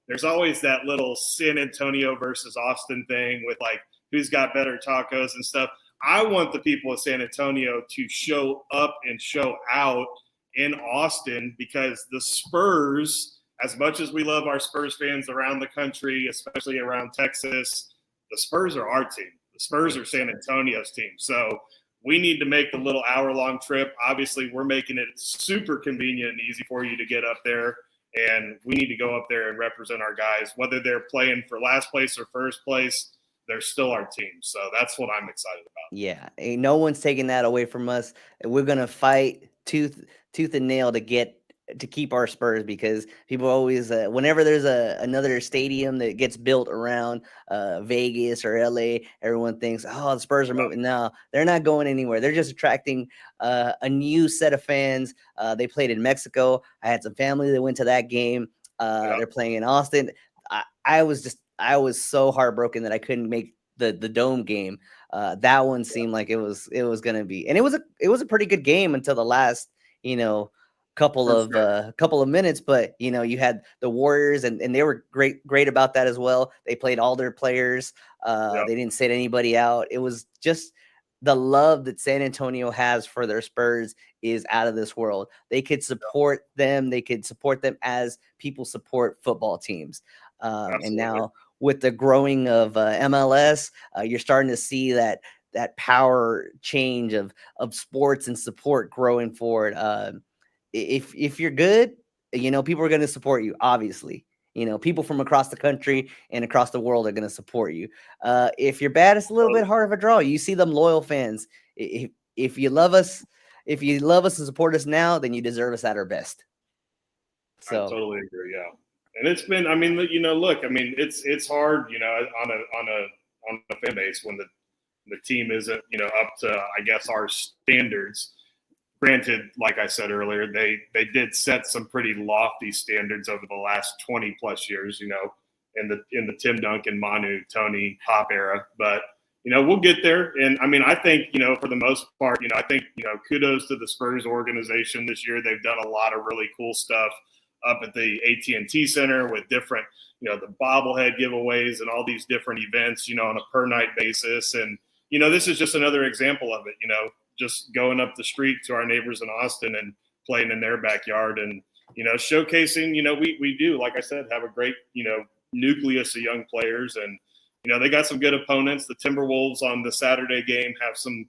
there's always that little San Antonio versus Austin thing with like who's got better tacos and stuff. I want the people of San Antonio to show up and show out in Austin because the Spurs, as much as we love our Spurs fans around the country, especially around Texas, the Spurs are our team. The Spurs are San Antonio's team. So we need to make the little hour-long trip. Obviously, we're making it super convenient and easy for you to get up there, and we need to go up there and represent our guys. Whether they're playing for last place or first place, they're still our team. So that's what I'm excited about. Yeah, ain't no one's taking that away from us. We're gonna fight tooth and nail to keep our Spurs, because people always whenever there's another stadium that gets built around Vegas or LA, everyone thinks, oh, the Spurs are moving. No, they're not going anywhere. They're just attracting a new set of fans. They played in Mexico. I had some family that went to that game. They're playing in Austin. I was so heartbroken that I couldn't make the dome game. That one seemed like it was going to be, and it was a pretty good game until the last, couple of minutes. But you had the Warriors, and they were great about that as well. They played all their players. They didn't sit anybody out. It was just the love that San Antonio has for their Spurs is out of this world. They could support them. They could support them as people support football teams. And now with the growing of MLS, you're starting to see that power change of sports and support growing forward. If you're good, people are going to support you. Obviously, people from across the country and across the world are going to support you. If you're bad, it's a little bit hard of a draw. You see them loyal fans. If you love us, and support us now, then you deserve us at our best. So I totally agree. Yeah. And it's been, look, it's hard, on a fan base when the team isn't, up to, I guess, our standards. Granted, like I said earlier, they did set some pretty lofty standards over the last 20 plus years, in the Tim Duncan, Manu, Tony, Pop era. But, we'll get there. And I think, for the most part, I think, kudos to the Spurs organization this year. They've done a lot of really cool stuff up at the AT&T Center with different, the bobblehead giveaways and all these different events, on a per night basis. And, this is just another example of it, just going up the street to our neighbors in Austin and playing in their backyard and, showcasing, we do, like I said, have a great, nucleus of young players. And, they got some good opponents. The Timberwolves on the Saturday game have some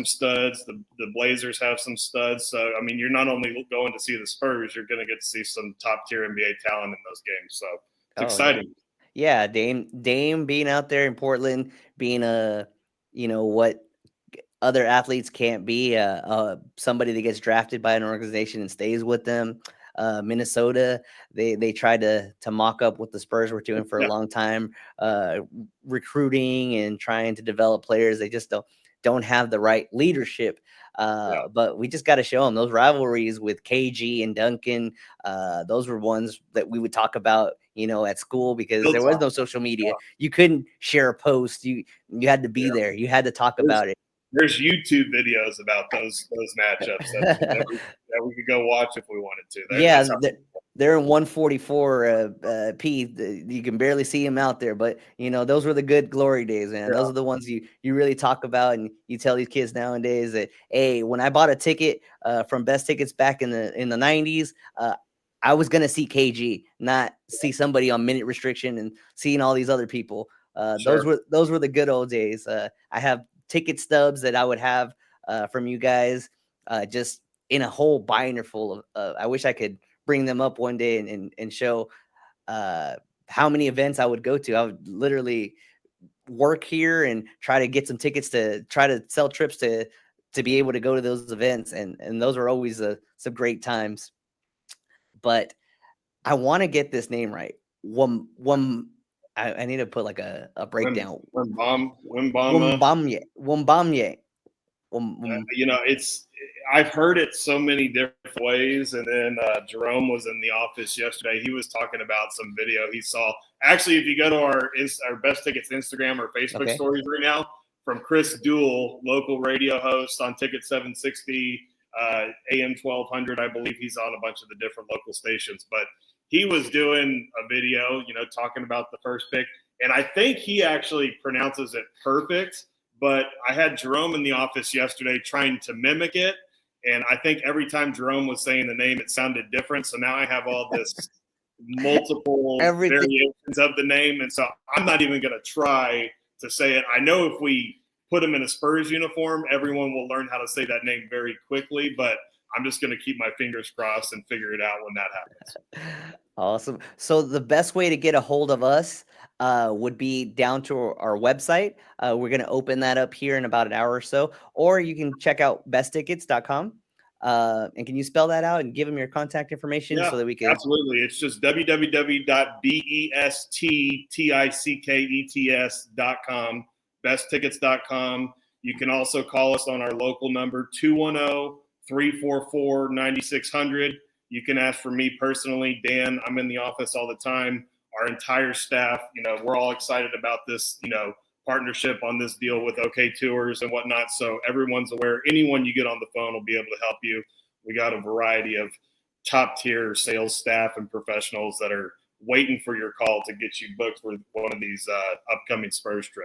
studs. The Blazers have some studs. So, you're not only going to see the Spurs, you're going to get to see some top-tier NBA talent in those games. So, it's exciting. Yeah, Dame being out there in Portland, being what other athletes can't be, somebody that gets drafted by an organization and stays with them. Minnesota, they tried to mock up what the Spurs were doing for a long time, recruiting and trying to develop players. They just don't have the right leadership. But we just got to show them those rivalries with KG and Duncan. Those were ones that we would talk about, at school, because there was no social media. You couldn't share a post. You had to be there. You had to talk about it. There's YouTube videos about those matchups that we could go watch if we wanted to. They're in 144 P. You can barely see them out there, but those were the good glory days, man. Those are the ones you really talk about, and you tell these kids nowadays that, hey, when I bought a ticket from Best Tickets back in the 90s, I was gonna see KG, not see somebody on minute restriction and seeing all these other people. Those were the good old days. I have ticket stubs that I would have from you guys, just in a whole binder full of. I wish I could bring them up one day and show how many events I would go to. I would literally work here and try to get some tickets to try to sell trips to be able to go to those events, and those are always some great times. But I want to get this name right. I need to put like a breakdown. Wembanyama. I've heard it so many different ways. And then Jerome was in the office yesterday. He was talking about some video he saw. Actually, if you go to our Best Tickets Instagram or Facebook stories right now, from Chris Duell, local radio host on Ticket 760, AM 1200, I believe he's on a bunch of the different local stations. But he was doing a video, talking about the first pick. And I think he actually pronounces it perfect. But I had Jerome in the office yesterday trying to mimic it. And I think every time Jerome was saying the name, it sounded different. So now I have all this multiple variations of the name. And so I'm not even going to try to say it. I know if we put him in a Spurs uniform, everyone will learn how to say that name very quickly. But I'm just going to keep my fingers crossed and figure it out when that happens. Awesome. So the best way to get a hold of us would be down to our website. We're going to open that up here in about an hour or so, or you can check out besttickets.com. And can you spell that out and give them your contact information so that we can? Absolutely. It's just www.besttickets.com, besttickets.com. You can also call us on our local number, 210-344-9600. You can ask for me personally, Dan. I'm in the office all the time. Our entire staff, we're all excited about this, partnership on this deal with OK Tours and whatnot. So everyone's aware. Anyone you get on the phone will be able to help you. We got a variety of top tier sales staff and professionals that are waiting for your call to get you booked for one of these upcoming Spurs trips.